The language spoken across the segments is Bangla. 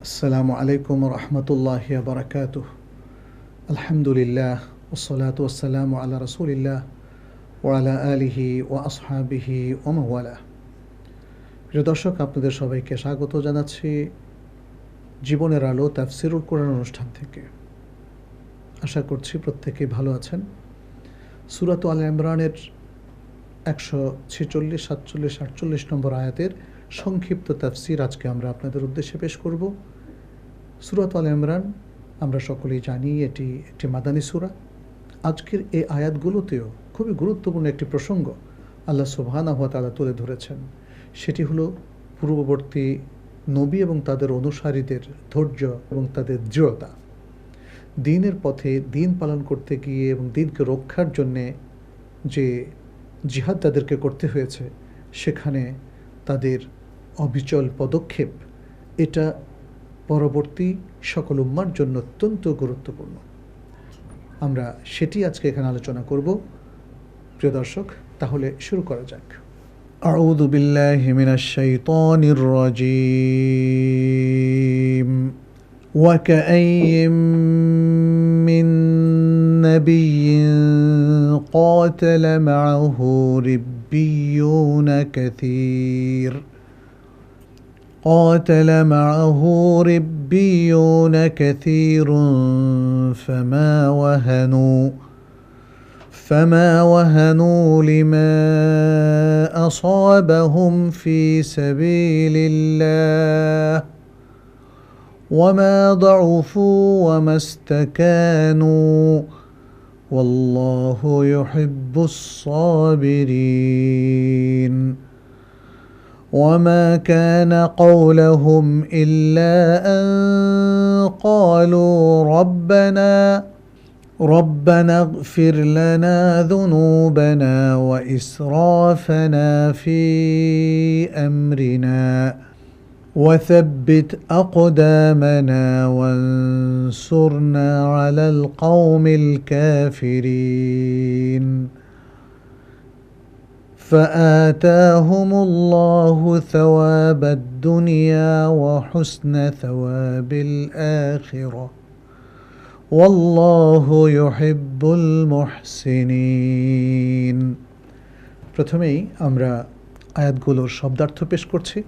আসসালামু আলাইকুম রহমতুল্লাহি ওয়া বারাকাতুহু। আলহামদুলিল্লাহ ওয়াসসালাতু ওয়াসসালামু আলা রাসূলিল্লাহ ওয়া আলা আলিহি ওয়া আসহাবিহি ওয়া মান ওয়ালাহ। প্রিয় দর্শক, আপনাদের সবাইকে স্বাগত জানাচ্ছি জীবনের আলো তাফসীরুল কুরআন অনুষ্ঠান থেকে। আশা করছি প্রত্যেকেই ভালো আছেন। সূরাত আল ইমরানের 146, 47, 48 নম্বর আয়াতের সংক্ষিপ্ত তাফসীর আজকে আমরা আপনাদের উদ্দেশ্যে পেশ করব। সূরাত আল ইমরান আমরা সকলেই জানি এটি একটি মাদানী সূরা। আজকের এই আয়াতগুলোতেও খুবই গুরুত্বপূর্ণ একটি প্রসঙ্গ আল্লাহ সুবহানাহু ওয়া তাআলা তুলে ধরেছেন। সেটি হলো পূর্ববর্তী নবী এবং তাদের অনুসারীদের ধৈর্য এবং তাদের দৃঢ়তা। দ্বীনের পথে দ্বীন পালন করতে গিয়ে এবং দ্বীনকে রক্ষার জন্যে যে জিহাদ তাদেরকে করতে হয়েছে, সেখানে তাদের অবিচল পদক্ষেপ, এটা পরবর্তী সকল উম্মার জন্য অত্যন্ত গুরুত্বপূর্ণ। আমরা সেটি আজকে এখানে আলোচনা করব। প্রিয় দর্শক, তাহলে শুরু করা যাক। আউযু বিল্লাহি মিনাশ শাইতানির রাজীম। ওয়া কাআইয়্যিম মিন নাবিয়্যিন ক্বাতালা মা'আহু রিব্বিয়ুনা কাসীর قاتل معه ربيون كثير فما وهنوا لما أصابهم في سبيل الله وما ضعفوا وما استكانوا والله يحب الصابرين وما كان قولهم إلا أن قالوا ربنا اغفر لنا ذنوبنا وإسرافنا في أمرنا وثبت أقدامنا وانصرنا على القوم الكافرين فآتاهم الله ثواب الدنيا وحسن ثواب الآخرة والله يحب المحسنين। প্রথমেই আমরা আয়াতগুলোর শব্দার্থ পেশ করছি।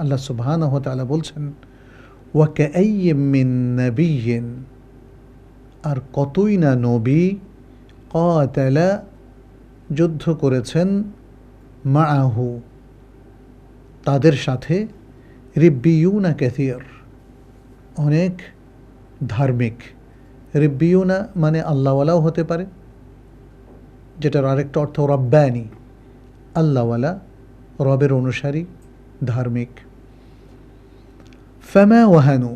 আল্লাহ সুবহানাহু ওয়া তাআলা বলছেন, ওয়া কাআইয়্যিম মিন নাবিয়্যিন, আর কতই না নবী, ক্বাতালা, যুদ্ধ করেছেন, মাআহু, তাদের সাথে, রিব্বিয়ুনা কাসীর, অনেক ধার্মিক। রিব্বিয়ুনা মানে আল্লাহওয়ালাও হতে পারে, যেটার আরেকটা অর্থ রব্বানি, আল্লাহওয়ালা, রবের অনুসারী, ধার্মিক। ফামা ওয়াহানু,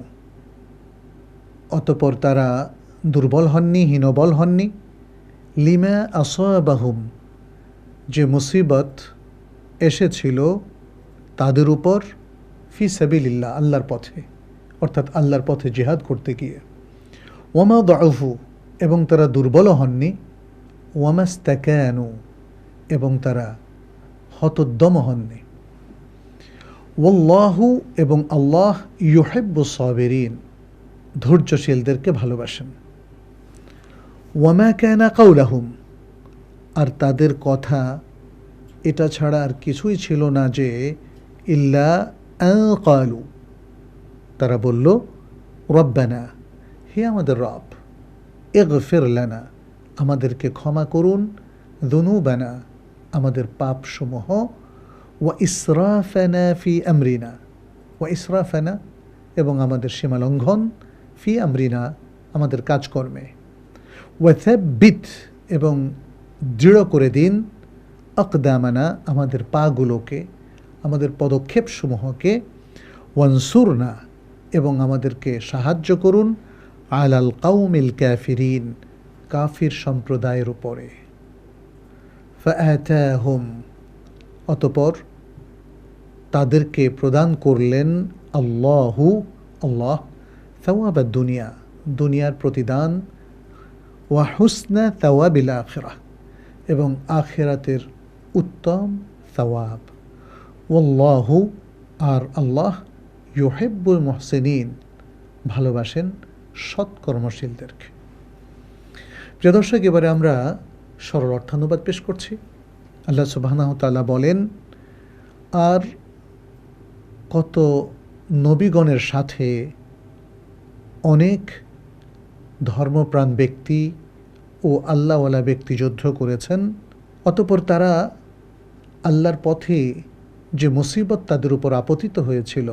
অতঃপর তারা দুর্বল হননি, হীনবল হননি, লিমা আসাবাহুম, যে মুসিবত এসেছিল তাদের উপর, ফি সাবিলিল্লাহ, আল্লাহর পথে, অর্থাৎ আল্লাহর পথে জিহাদ করতে গিয়ে। ওয়ামা দাউফু, এবং তারা দুর্বল হননি, ওয়ামাস্তাকানু, এবং তারা হতোদ্যম হননি। ওয়াল্লাহু, এবং আল্লাহ, ইউহিব্বুস সাবিরিন, ধৈর্যশীলদেরকে ভালোবাসেন। ওয়ামা কানা কাউলাহুম, আর তাদের কথা এটা ছাড়া আর কিছুই ছিল না যে, ইল্লা আন ক্বালু, তারা বলল, রব্বানা, হে আমাদের রব, ইগফির লানা, আমাদেরকে ক্ষমা করুন, যুনুবানা, আমাদের পাপসমূহ, ওয়া ইসরাফানা ফি আমরিনা, ওয়া ইসরাফানা, এবং আমাদের সীমালঙ্ঘন, ফি আমরিনা, আমাদের কাজকর্মে, ওয়া থাব্বিত, এবং দৃঢ় করে দিন, আকদামানা, আমাদের পাগুলোকে, আমাদের পদক্ষেপসমূহকে, ওয়ানসুরনা, এবং আমাদেরকে সাহায্য করুন, আলাল কাউমিল কাফিরিন, কাফির সম্প্রদায়ের উপরে। ফাআতাহুম, অতঃপর তাদেরকে প্রদান করলেন, আল্লাহু, আল্লাহ, সাওয়াবাদ দুনিয়া, দুনিয়ার প্রতিদান, ওয়া হুসনা সাওয়াবিল আখিরাহ, এবং আখিরাতের উত্তম সওয়াব। ওয়াল্লাহু, আর আল্লাহ, ইউহিব্বুল মুহসিনিন, ভালোবাসেন সৎকর্মশীলদেরকে। প্রিয় দর্শক, এবারে আমরা সরল অর্থানুবাদ পেশ করছি। আল্লাহ সুবহানাহু ওয়া তাআলা বলেন, আর কত নবীগণের সাথে অনেক ধর্মপ্রাণ ব্যক্তি ও আল্লাহওয়ালা ব্যক্তি যুদ্ধ করেছেন, অতঃপর তারা আল্লাহর পথে যে মুসিবত তাদের উপর আপতিত হয়েছিল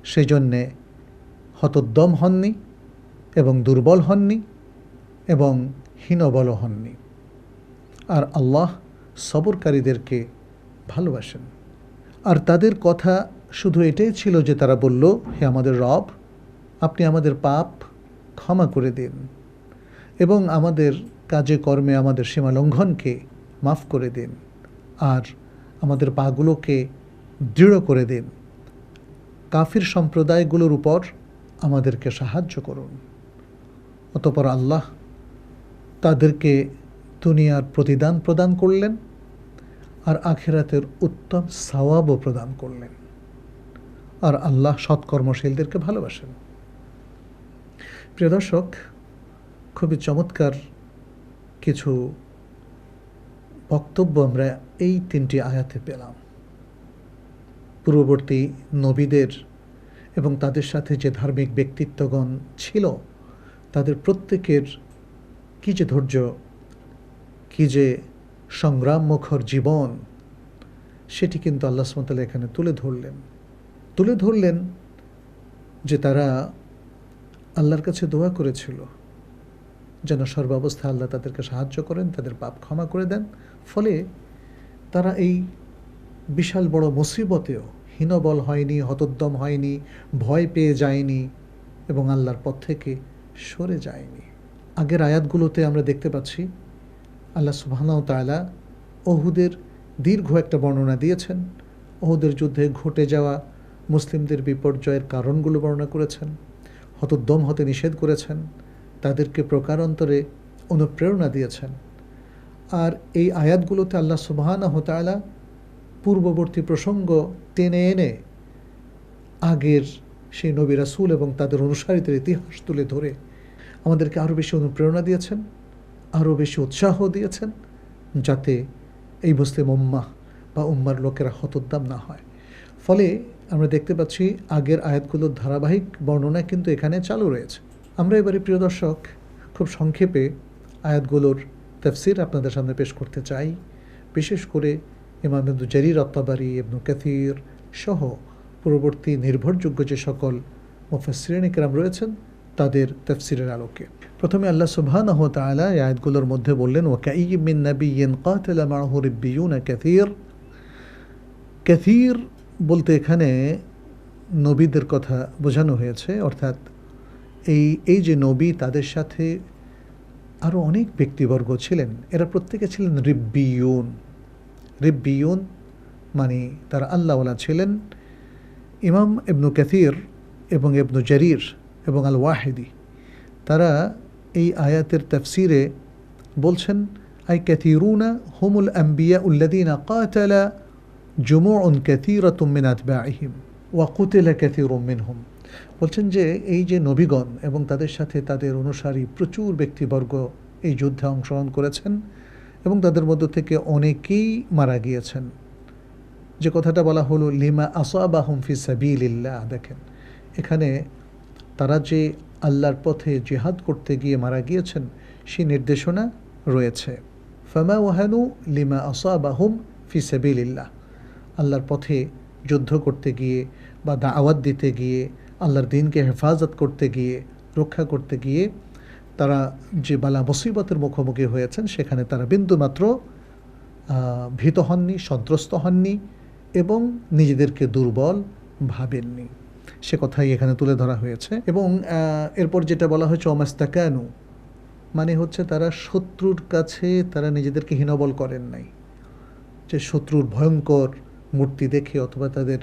সেজন্যে হতোদ্যম হননি এবং দুর্বল হননি এবং হীনবল হননি। আর আল্লাহ সবরকারীদেরকে ভালোবাসেন। আর তাদের কথা শুধু এটাই ছিল যে তারা বলল, হে আমাদের রব, আপনি আমাদের পাপ ক্ষমা করে দিন এবং আমাদের কাজে কর্মে আমাদের সীমা লঙ্ঘনকে মাফ করে দিন, আর আমাদের পাগুলোকে দৃঢ় করে দিন। কাফির সম্প্রদায়গুলোর উপর আমাদেরকে সাহায্য করুন। অতঃপর আল্লাহ তাদেরকে দুনিয়ার প্রতিদান প্রদান করলেন আর আখিরাতের উত্তম সওয়াবও প্রদান করলেন। আর আল্লাহ সৎকর্মশীলদেরকে ভালোবাসেন। প্রিয় দর্শক, খুবই চমৎকার কিছু বক্তব্য আমরা এই 3টি আয়াতে পেলাম। পূর্ববর্তী নবীদের এবং তাদের সাথে যে ধার্মিক ব্যক্তিত্বগণ ছিল তাদের প্রত্যেকের কী যে ধৈর্য, কী যে সংগ্রাম মুখর জীবন, সেটি কিন্তু আল্লাহ সুবহানাহু ওয়া তাআলা এখানে তুলে ধরলেন যে তারা আল্লাহর কাছে দোয়া করেছিল যেন সর্বাবস্থা আল্লাহ তাদেরকে সাহায্য করেন, তাদের পাপ ক্ষমা করে দেন। ফলে তারা এই বিশাল বড় মুসিবতেও হীনবল হয়নি, হতোদ্যম হয়নি, ভয় পেয়ে যায়নি এবং আল্লাহর পথ থেকে সরে যায়নি। আগের আয়াতগুলোতে আমরা দেখতে পাচ্ছি আল্লাহ সুবহানাহু ওয়া তাআলা উহুদের দীর্ঘ একটা বর্ণনা দিয়েছেন। উহুদের যুদ্ধে ঘটে যাওয়া মুসলিমদের বিপর্যয়ের কারণগুলো বর্ণনা করেছেন, হতোদ্যম হতে নিষেধ করেছেন, তাদেরকে প্রকারান্তরে অনুপ্রেরণা দিয়েছেন। আর এই আয়াতগুলোতে আল্লাহ সুবহানাহু ওয়া তাআলা পূর্ববর্তী প্রসঙ্গ টেনে এনে আগের সেই নবী রাসূল এবং তাদের অনুসারীদের ইতিহাস তুলে ধরে আমাদেরকে আরও বেশি অনুপ্রেরণা দিয়েছেন, আরও বেশি উৎসাহ দিয়েছেন, যাতে এই মুসলিম উম্মাহ বা উম্মার লোকেরা হতোদ্যম না হয়। ফলে আমরা দেখতে পাচ্ছি আগের আয়াতগুলোর ধারাবাহিক বর্ণনা কিন্তু এখানে চালু রয়েছে। আমরা এবারে প্রিয় দর্শক খুব সংক্ষেপে আয়াতগুলোর তাফসীর আপনাদের সামনে পেশ করতে চাই। বিশেষ করে ইমাম ইবনে জারীর আত-তাবারী, ইবনে কাসীর সহ পূর্ববর্তী নির্ভরযোগ্য যে সকল মুফাসসিরিন ইকরাম রয়েছেন তাদের তাফসীরের আলোকে। প্রথমে আল্লাহ সুবহানাহু ওয়া তাআলা এই আয়াতগুলোর মধ্যে বললেন, ওয়া কাইয়্যিম মিন নাবিয়্যিন কাতালা মা'আহু রিব্বিয়ুনা কাসীর। কাসীর বলতে এখানে নবীদের কথা বোঝানো হয়েছে, অর্থাৎ এই যে নবী তাদের সাথে আরও অনেক ব্যক্তিবর্গ ছিলেন। এরা প্রত্যেকে ছিলেন রিব্বিয়ুন। রিব্বিয়ুন মানে তারা আল্লাহওয়ালা ছিলেন। ইমাম ইবনে কাসীর এবং ইবনে জারীর এবং আল ওয়াহিদি তারা এই আয়াতের তাফসীরে বলছেন, আই কাসীরুনা হুমুল আম্বিয়া আল্লাযীনা কাতালা জুমুউন কাসীরাতুম মিন আতবাইহিম ওয়া কুতিলা কাসীরুম মিনহুম। বলছেন যে এই যে নবীগণ এবং তাদের সাথে তাদের অনুসারী প্রচুর ব্যক্তিবর্গ এই যুদ্ধে অংশগ্রহণ করেছেন এবং তাদের মধ্য থেকে অনেকেই মারা গিয়েছেন। যে কথাটা বলা হলো লিমা আসাবাহুম ফি সাবিলিল্লাহ, দেখেন এখানে তারা যে আল্লাহর পথে জিহাদ করতে গিয়ে মারা গিয়েছেন সেই নির্দেশনা রয়েছে। ফামা ওয়াহানু লিমা আসাবাহুম ফি সাবিলিল্লাহ, আল্লাহর পথে যুদ্ধ করতে গিয়ে বা দাওয়াত দিতে গিয়ে আল্লাহর দ্বীনকে হেফাজত করতে গিয়ে, রক্ষা করতে গিয়ে তারা যে বালা মুসিবতের মুখোমুখি হয়েছেন সেখানে তারা বিন্দুমাত্র ভীত হননি, সন্ত্রস্ত হননি এবং নিজেদেরকে দুর্বল ভাবেননি, সে কথাই এখানে তুলে ধরা হয়েছে। এবং এরপর যেটা বলা হয়েছে ওমাস্তাকানু, মানে হচ্ছে তারা শত্রুর কাছে তারা নিজেদেরকে হীনবল করেন নাই, যে শত্রুর ভয়ঙ্কর মূর্তি দেখে অথবা তাদের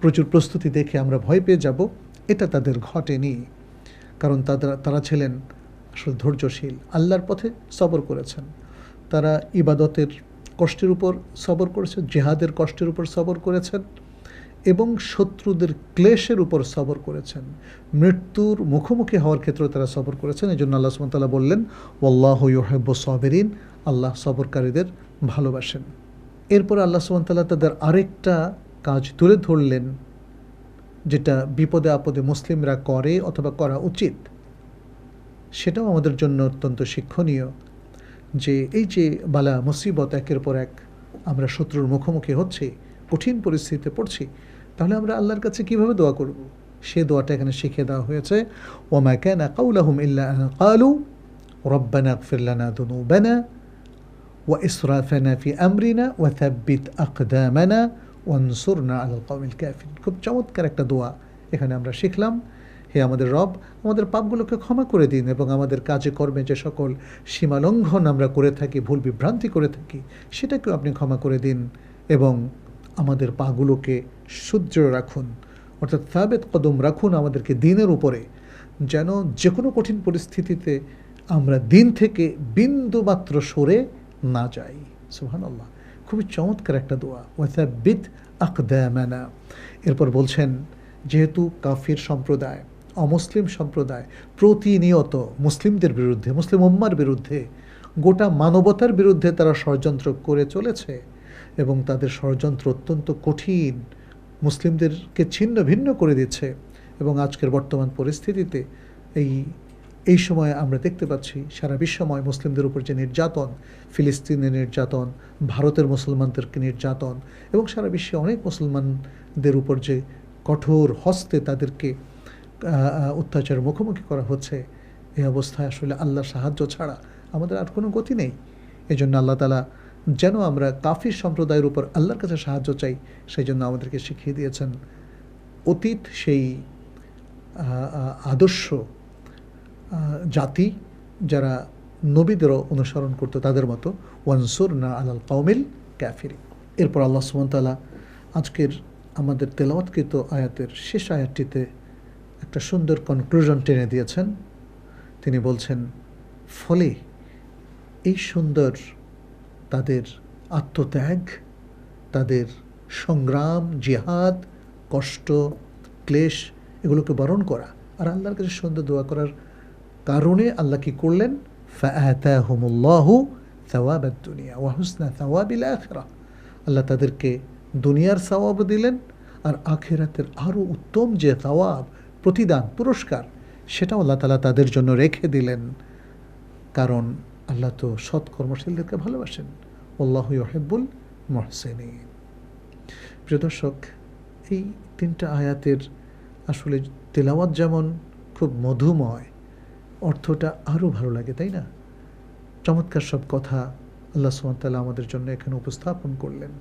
প্রচুর প্রস্তুতি দেখে আমরা ভয় পেয়ে যাব, এটা তাদের ঘটেনি। কারণ তারা ছিলেন আসলে ধৈর্যশীল, আল্লাহর পথে সবর করেছেন। তারা ইবাদতের কষ্টের উপর সবর করেছেন, জিহাদের কষ্টের উপর সবর করেছেন এবং শত্রুদের ক্লেশের উপর সবর করেছেন, মৃত্যুর মুখোমুখি হওয়ার ক্ষেত্রে তারা সবর করেছেন। এই জন্য আল্লাহ সুবহানাহু ওয়া তাআলা বললেন, ওয়াল্লাহু ইউহিব্বুস সাবিরিন, আল্লাহ সবরকারীদের ভালোবাসেন। এরপর আল্লাহ সুবহানাহু ওয়া তাআলা তাদের আরেকটা কাজ তুলে ধরলেন, যেটা বিপদে আপদে মুসলিমরা করে অথবা করা উচিত। সেটাও আমাদের জন্য অত্যন্ত শিক্ষণীয়, যে এই যে বালা মুসিবত একের পর এক আমরা শত্রুর মুখোমুখি হচ্ছি, কঠিন পরিস্থিতিতে পড়ছি, তাহলে আমরা আল্লাহর কাছে কিভাবে দোয়া করব, সে দোয়াটা এখানে শিখিয়ে দেওয়া হয়েছে। ওয়ামা কানা কাউলাহুম ইল্লা আন ক্বালু রব্বানা ইগফির লানা যুনুবানা ওয়া ইসরাফানা ফি আমরিনা ওয়া থাব্বিত আকদামানা ওয়ানসুরনা আলাল কওমিল কাফিরিন। খুব চমৎকার একটা দোয়া এখানে আমরা শিখলাম। হে আমাদের রব, আমাদের পাপগুলোকে ক্ষমা করে দিন এবং আমাদের কাজে কর্মে যে সকল সীমালঙ্ঘন আমরা করে থাকি, ভুল বিভ্রান্তি করে থাকি, সেটাকেও আপনি ক্ষমা করে দিন এবং আমাদের পাগুলোকে সুদৃঢ় রাখুন, অর্থাৎ সাবেত কদম রাখুন আমাদেরকে দিনের উপরে, যেন যে কোনো কঠিন পরিস্থিতিতে আমরা দিন থেকে বিন্দুমাত্র সরে না যাই। সুবহানাল্লাহ, খুবই চমৎকার একটা দোয়া। ওয়াসাব্বিত আকদামানা। এরপর বলছেন, যেহেতু কাফির সম্প্রদায়, অমুসলিম সম্প্রদায় প্রতিনিয়ত মুসলিমদের বিরুদ্ধে, মুসলিম উম্মার বিরুদ্ধে, গোটা মানবতার বিরুদ্ধে তারা ষড়যন্ত্র করে চলেছে এবং তাদের ষড়যন্ত্র অত্যন্ত কঠিন, মুসলিমদেরকে ছিন্ন ভিন্ন করে দিচ্ছে। এবং আজকের বর্তমান পরিস্থিতিতে এই সময়ে আমরা দেখতে পাচ্ছি সারা বিশ্বময় মুসলিমদের উপর যে নির্যাতন, ফিলিস্তিনের নির্যাতন, ভারতের মুসলমানদেরকে নির্যাতন, এবং সারা বিশ্বে অনেক মুসলমানদের উপর যে কঠোর হস্তে তাদেরকে অত্যাচারের মুখোমুখি করা হচ্ছে, এই অবস্থায় আসলে আল্লাহর সাহায্য ছাড়া আমাদের আর কোনো গতি নেই। এই জন্য আল্লাহ তাআলা যেন আমরা কাফির সম্প্রদায়ের উপর আল্লাহর কাছে সাহায্য চাই, সেই জন্য আমাদেরকে শিখিয়ে দিয়েছেন অতীত সেই আদর্শ জাতি যারা নবীদেরও অনুসরণ করতো, তাদের মতো, ওয়ানসুরনা আলাল কওমিল কাফিরিন। এরপর আল্লাহ সুবহানাহু ওয়া তাআলা আজকের আমাদের তেলাওয়াতকৃত আয়াতের শেষ আয়াতটিতে একটা সুন্দর কনক্লুশন টেনে দিয়েছেন। তিনি বলছেন, ফলে এই সুন্দর তাদের আত্মত্যাগ, তাদের সংগ্রাম, জিহাদ, কষ্ট, ক্লেশ, এগুলোকে বরণ করা আর আল্লাহর কাছে সুন্দর দোয়া করার কারণে আল্লাহ কি করলেন, ফাআতাহুমুল্লাহু সাওয়াবাদ দুনিয়া ওয়া হুসনা সাওয়াবিল আখিরাহ। আল্লাহ তাদেরকে দুনিয়ার সওয়াব দিলেন আর আখিরাতের আরও উত্তম যে সওয়াব, প্রতিদান, পুরস্কার, সেটাও আল্লাহ তাআলা তাদের জন্য রেখে দিলেন। কারণ আল্লাহ তো সৎ কর্মশীলদেরকে ভালোবাসেন। আল্লাহু ইউহিব্বুল মুহসিনিন। প্রিয় দর্শক, এই তিনটা আয়াতের আসলে তেলাওয়াত যেমন খুব মধুময়, অর্থটা আরও ভালো লাগে, তাই না? চমৎকার সব কথা আল্লাহ সুবহানাহু ওয়া তাআলা আমাদের জন্য এখানে উপস্থাপন করলেন।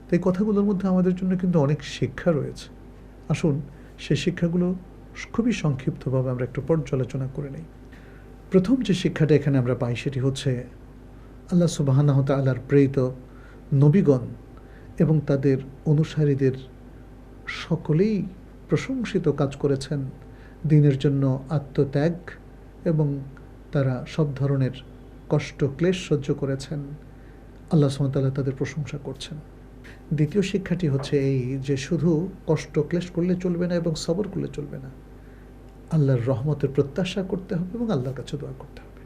তো এই কথাগুলোর মধ্যে আমাদের জন্য কিন্তু অনেক শিক্ষা রয়েছে। আসুন সেই শিক্ষাগুলো খুবই সংক্ষিপ্তভাবে আমরা একটু পর্যালোচনা করে নিই। প্রথম যে শিক্ষাটা এখানে আমরা পাই সেটি হচ্ছে, আল্লাহ সুবহানাহু ওয়া তাআলার প্রেরিত নবীগণ এবং তাদের অনুসারীদের সকলেই প্রশংসিত কাজ করেছেন, দ্বীনের জন্য আত্মত্যাগ এবং তারা সব ধরনের কষ্ট ক্লেশ সহ্য করেছেন। আল্লাহ সুবহানাহু ওয়া তাআলা তাদের প্রশংসা করছেন। দ্বিতীয় শিক্ষাটি হচ্ছে এই যে, শুধু কষ্ট ক্লেশ করলে চলবে না এবং সবর করলে চলবে না, আল্লাহর রহমতের প্রত্যাশা করতে হবে এবং আল্লাহর কাছে দোয়া করতে হবে।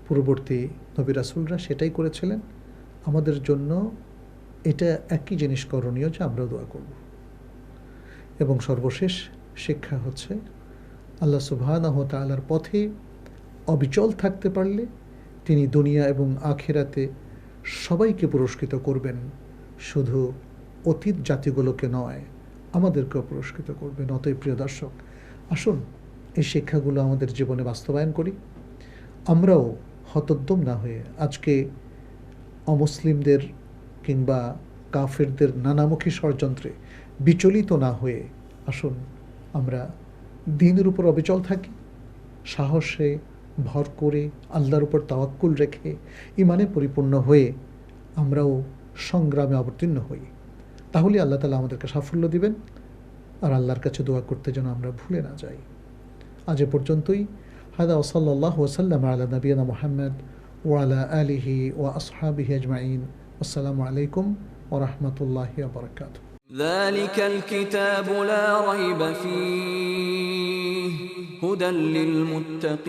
পূর্ববর্তী নবী রাসূলরা সেটাই করেছিলেন। আমাদের জন্য এটা একই জিনিস করণীয় যে আমরাও দোয়া করব। এবং সর্বশেষ শিক্ষা হচ্ছে, আল্লাহ সুবহানাহু ওয়া তাআলার পথে অবিচল থাকতে পারলে তিনি দুনিয়া এবং আখিরাতে সবাইকে পুরস্কৃত করবেন, শুধু অতীত জাতিগুলোকে নয়, আমাদেরকেও পুরস্কৃত করবেন। অতএব প্রিয় দর্শক, আসুন এই শিক্ষাগুলো আমাদের জীবনে বাস্তবায়ন করি। আমরাও হতোদ্যম না হয়ে, আজকে অমুসলিমদের কিংবা কাফেরদের নানামুখী ষড়যন্ত্রে বিচলিত না হয়ে, আসুন আমরা দ্বীনের উপর অবিচল থাকি, সাহসে ভর করে আল্লাহর উপর তাওয়াক্কুল রেখে ঈমানে পরিপূর্ণ হয়ে আমরাও সংগ্রামে অবতীর্ণ হই। তাহলে আল্লাহ তাআলা আমাদেরকে সাফল্য দিবেন। আর আল্লাহর কাছে দোয়া করতে যেন আমরা ভুলে না যাই। আজ এ পর্যন্তই। হাদা ওয়া সাল্লাল্লাহু ওয়া সাল্লামা আলা নাবিয়িনা মুহাম্মদ ওয়া আলা আলিহি ওয়া আসহাবিহি আজমাইন। আসসালামু আলাইকুম ওয়া রাহমাতুল্লাহি ওয়া বারাকাতুহু। ذلك الكتاب لا ريب فيه هدى للمتقين